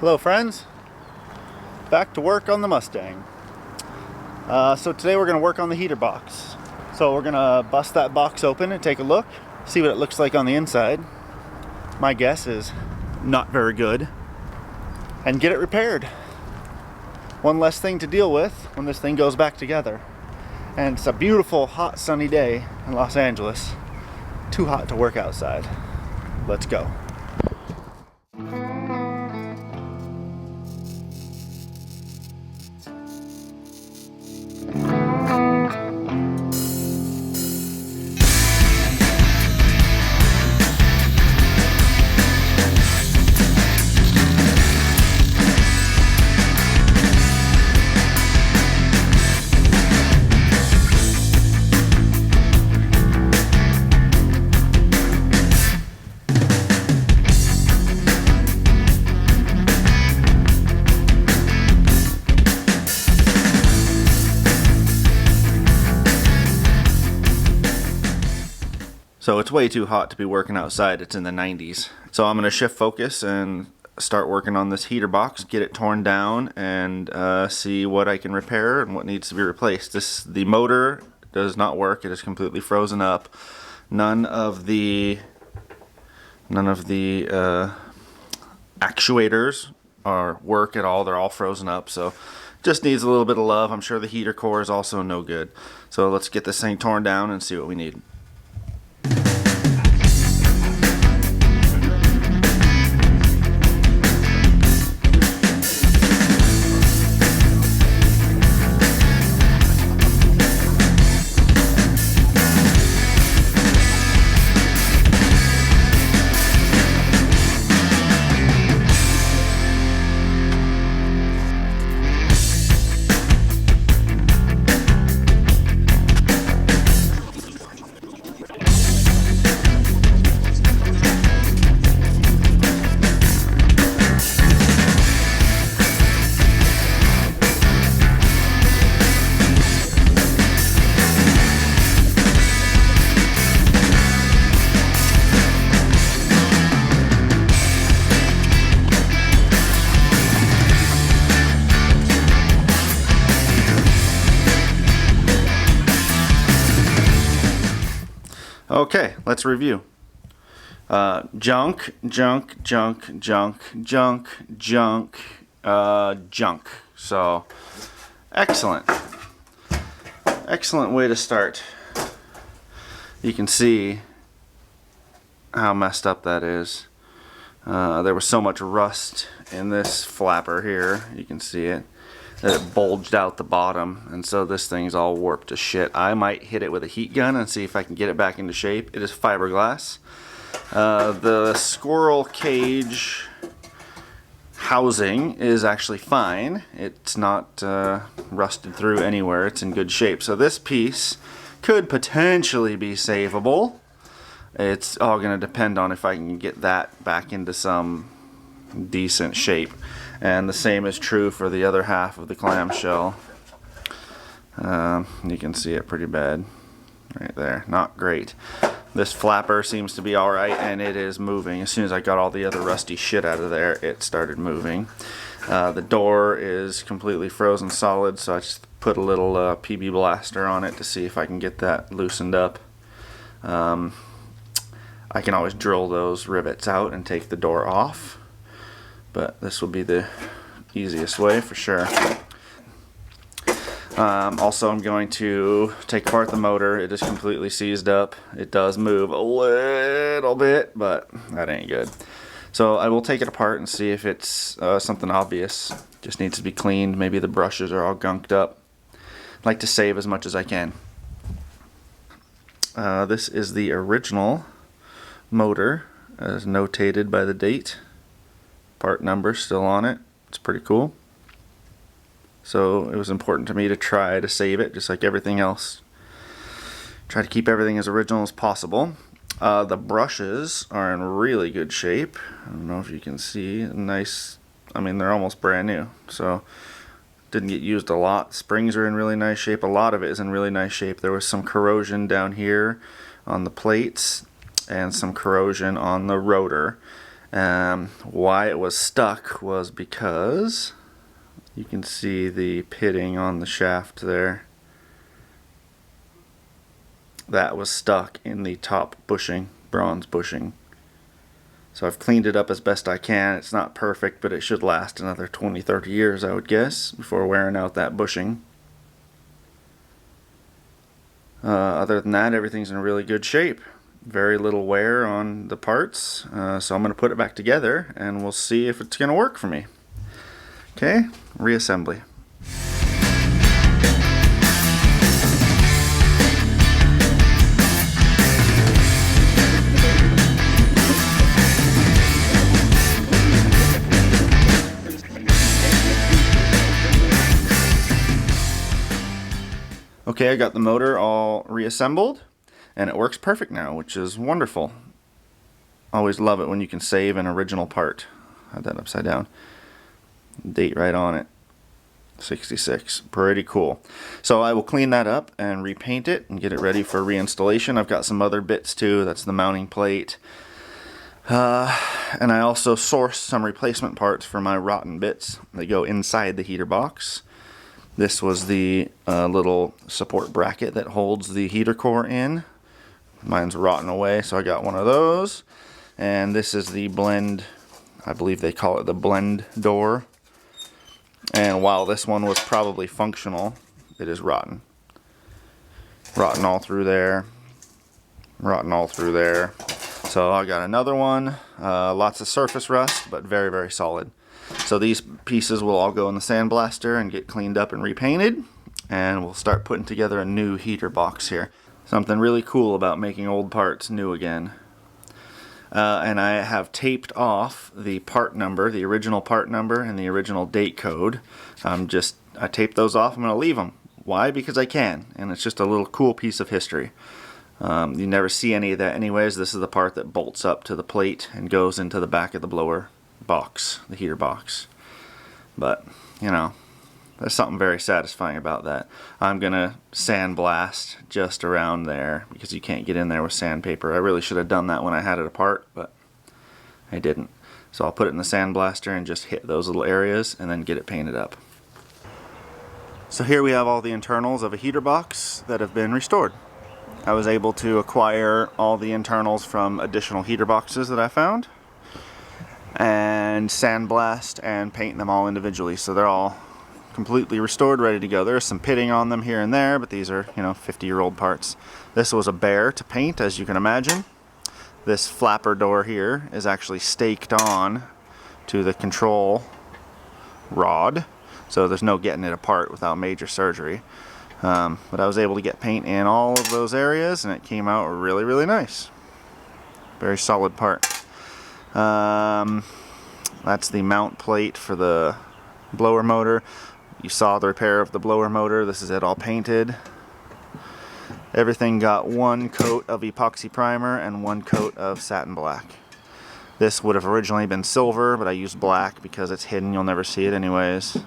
Hello friends, back to work on the Mustang. So today we're going to work on the heater box. So we're going to bust that box open and take a look, see what it looks like on the inside. My guess is not very good. And get it repaired. One less thing to deal with when this thing goes back together. And it's a beautiful, hot, sunny day in Los Angeles. Too hot to work outside. Let's go. So it's way too hot to be working outside. It's in the 90s. So I'm going to shift focus and start working on this heater box, get it torn down, and see what I can repair and what needs to be replaced. The motor does not work. It is completely frozen up. None of the actuators work at all. They're all frozen up. So just needs a little bit of love. I'm sure the heater core is also no good. So let's get this thing torn down and see what we need. Okay, let's review. Junk. So, excellent. Excellent way to start. You can see how messed up that is. There was so much rust in this flapper here. You can see it. That it bulged out the bottom, and so this thing's all warped to shit. I might hit it with a heat gun and see if I can get it back into shape. It is fiberglass. The squirrel cage housing is actually fine. It's not rusted through anywhere. It's in good shape. So this piece could potentially be savable. It's all going to depend on if I can get that back into some decent shape. And the same is true for the other half of the clamshell. You can see it pretty bad right there. Not great. This flapper seems to be alright, and it is moving. As soon as I got all the other rusty shit out of there, it started moving. The door is completely frozen solid, so I just put a little PB blaster on it to see if I can get that loosened up. I can always drill those rivets out and take the door off, but this will be the easiest way for sure. Also, I'm going to take apart the motor. It is completely seized up. It does move a little bit, but that ain't good. So I will take it apart and see if it's something obvious. Just needs to be cleaned. Maybe the brushes are all gunked up. I like to save as much as I can. This is the original motor, as notated by the date. Part number still on it. It's pretty cool. So it was important to me to try to save it, just like everything else. Try to keep everything as original as possible. The brushes are in really good shape. I don't know if you can see. Nice. I mean, they're almost brand new. So didn't get used a lot. Springs are in really nice shape. A lot of it is in really nice shape. There was some corrosion down here on the plates and some corrosion on the rotor. Why it was stuck was because you can see the pitting on the shaft there. That was stuck in the top bushing, bronze bushing. So I've cleaned it up as best I can. It's not perfect, but it should last another 20-30 years, I would guess, before wearing out that bushing. Other than that, everything's in really good shape. Very little wear on the parts. So I'm going to put it back together and we'll see if it's going to work for me. Okay, reassembly. Okay, I got the motor all reassembled and it works perfect now, which is wonderful. Always love it when you can save an original part. I had that upside down. Date right on it. 66. Pretty cool. So I will clean that up and repaint it and get it ready for reinstallation. I've got some other bits too. That's the mounting plate. And I also sourced some replacement parts for my rotten bits. They go inside the heater box. This was the little support bracket that holds the heater core in. Mine's rotten away, so I got one of those. And this is the blend, I believe they call it the blend door. And while this one was probably functional, it is rotten. Rotten all through there. Rotten all through there. So I got another one. Lots of surface rust, but very, very solid. So these pieces will all go in the sandblaster and get cleaned up and repainted, and we'll start putting together a new heater box here. Something really cool about making old parts new again. And I have taped off the part number, the original part number and the original date code. I taped those off. I'm going to leave them. Why? Because I can, and it's just a little cool piece of history. You never see any of that anyways. This is the part that bolts up to the plate and goes into the back of the blower box, the heater box. But, you know, there's something very satisfying about that. I'm gonna sandblast just around there because you can't get in there with sandpaper. I really should have done that when I had it apart, but I didn't. So I'll put it in the sandblaster and just hit those little areas and then get it painted up. So here we have all the internals of a heater box that have been restored. I was able to acquire all the internals from additional heater boxes that I found, and sandblast and paint them all individually, so they're all completely restored, ready to go. There's some pitting on them here and there, but these are, 50-year-old parts. This was a bear to paint, as you can imagine. This flapper door here is actually staked on to the control rod, so there's no getting it apart without major surgery. But I was able to get paint in all of those areas and it came out really, really nice. Very solid part. That's the mount plate for the blower motor. You saw the repair of the blower motor. This is it all painted. Everything got one coat of epoxy primer and one coat of satin black. This would have originally been silver, but I used black because it's hidden. You'll never see it anyways.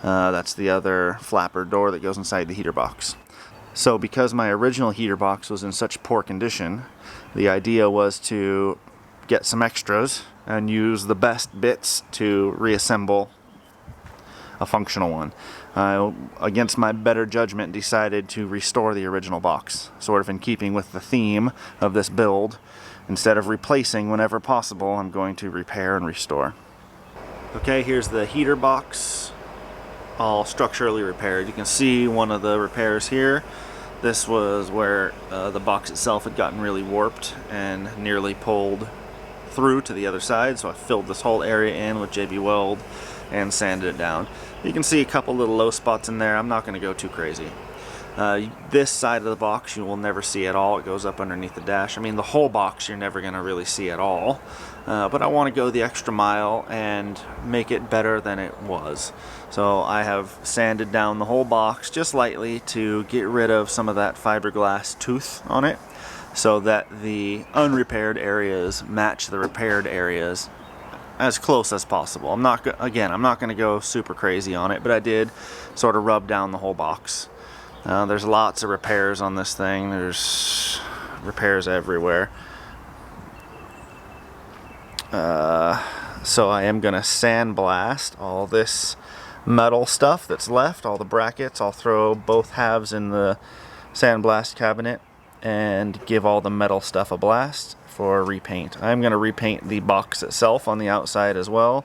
That's the other flapper door that goes inside the heater box. So because my original heater box was in such poor condition, the idea was to get some extras and use the best bits to reassemble a functional one. I, against my better judgment, decided to restore the original box, sort of in keeping with the theme of this build. Instead of replacing whenever possible, I'm going to repair and restore. Okay, here's the heater box, all structurally repaired. You can see one of the repairs here. This was where the box itself had gotten really warped and nearly pulled through to the other side, so I filled this whole area in with JB Weld and sanded it down. You can see a couple little low spots in there. I'm not going to go too crazy. This side of the box you will never see at all. It goes up underneath the dash. I mean, the whole box you're never going to really see at all. But I want to go the extra mile and make it better than it was. So I have sanded down the whole box just lightly to get rid of some of that fiberglass tooth on it, so that the unrepaired areas match the repaired areas as close as possible. I'm not going to go super crazy on it, but I did sort of rub down the whole box. There's lots of repairs on this thing. There's repairs everywhere. So I am gonna sandblast all this metal stuff that's left, all the brackets. I'll throw both halves in the sandblast cabinet and give all the metal stuff a blast for repaint. I'm gonna repaint the box itself on the outside as well.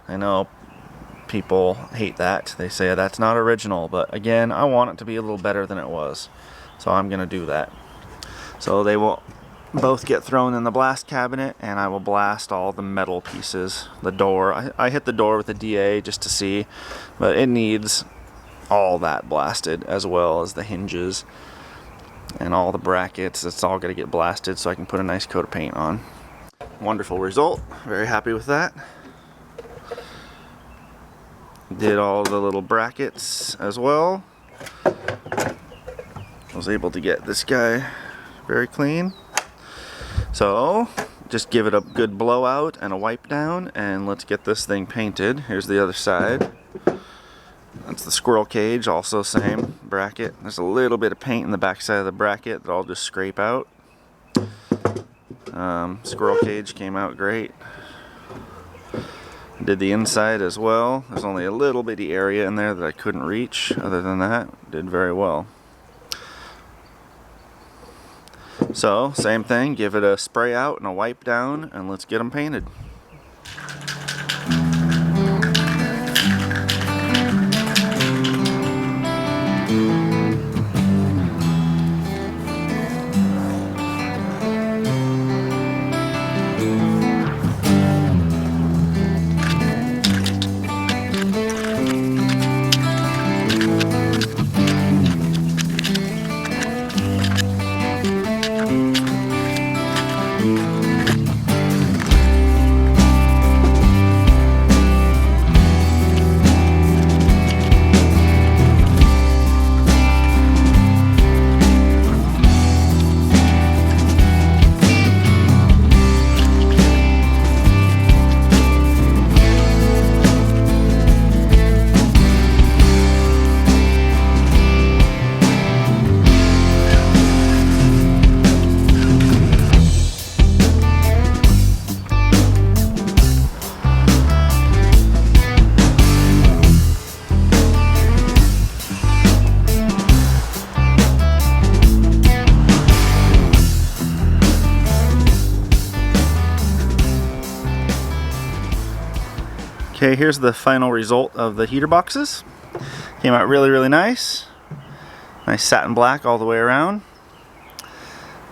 I know people hate that. They say that's not original, but again, I want it to be a little better than it was. So I'm gonna do that. So they will both get thrown in the blast cabinet, and I will blast all the metal pieces. The door, I hit the door with a DA just to see, but it needs all that blasted, as well as the hinges and all the brackets. It's all gonna get blasted so I can put a nice coat of paint on. Wonderful result, very happy with that. Did all the little brackets as well. Was able to get this guy very clean. So just give it a good blowout and a wipe down, and let's get this thing painted. Here's the other side. That's the squirrel cage, also same bracket. There's a little bit of paint in the back side of the bracket that I'll just scrape out. Squirrel cage came out great. Did the inside as well. There's only a little bitty area in there that I couldn't reach. Other than that, did very well. So, same thing, give it a spray out and a wipe down, and let's get them painted. Okay, here's the final result of the heater boxes. Came out really, really nice. Nice satin black all the way around.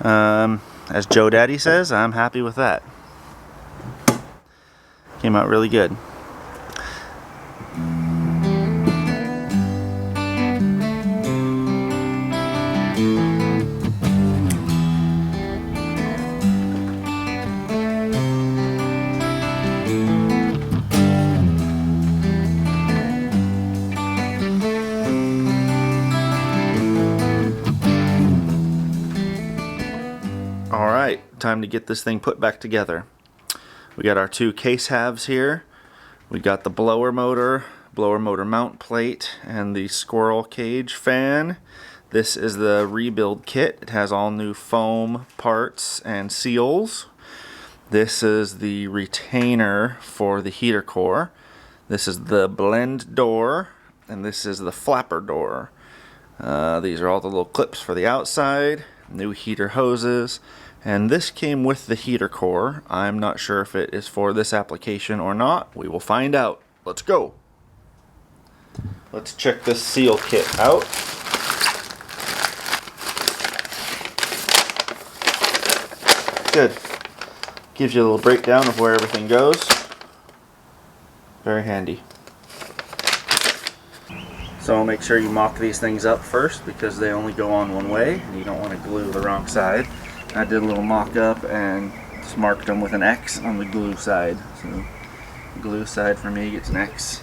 As Joe Daddy says, I'm happy with that. Came out really good. Alright, time to get this thing put back together. We got our two case halves here. We got the blower motor mount plate, and the squirrel cage fan. This is the rebuild kit. It has all new foam parts and seals. This is the retainer for the heater core. This is the blend door, and this is the flapper door. These are all the little clips for the outside, new heater hoses, and this came with the heater core. I'm not sure if it is for this application or not. We will find out. Let's go. Let's check this seal kit out. Good. Gives you a little breakdown of where everything goes. Very handy. So make sure you mock these things up first because they only go on one way and you don't want to glue the wrong side. I did a little mock up and just marked them with an X on the glue side. So the glue side for me gets an X.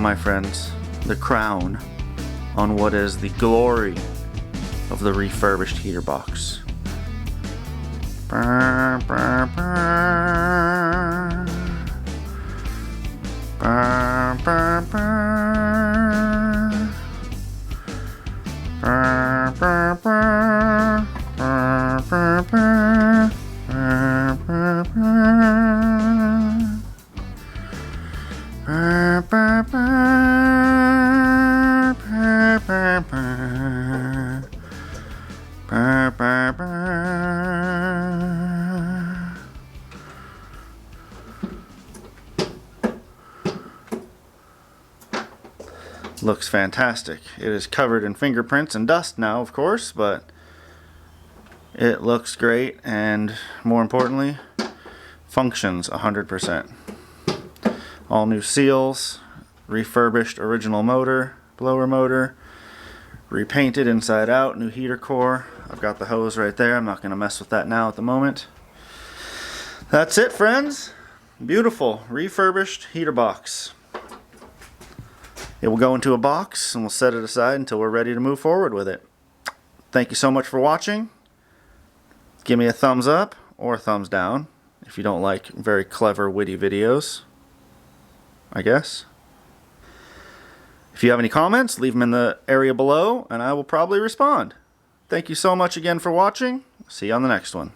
my friends, the crown on what is the glory of the refurbished heater box. Burr, burr, burr. Burr, burr, burr. Burr, burr, burr. Burr, burr, burr. Burr, burr, burr. Burr, burr, burr. Burr, burr, burr. Burr, burr, burr. Looks fantastic. It is covered in fingerprints and dust now, of course, but it looks great, and more importantly, functions 100%. All new seals, refurbished original motor, blower motor, repainted inside out, new heater core. I've got the hose right there. I'm not going to mess with that now at the moment. That's it, friends. Beautiful refurbished heater box. It will go into a box and we'll set it aside until we're ready to move forward with it. Thank you so much for watching. Give me a thumbs up or a thumbs down if you don't like very clever, witty videos, I guess. If you have any comments, leave them in the area below and I will probably respond. Thank you so much again for watching. See you on the next one.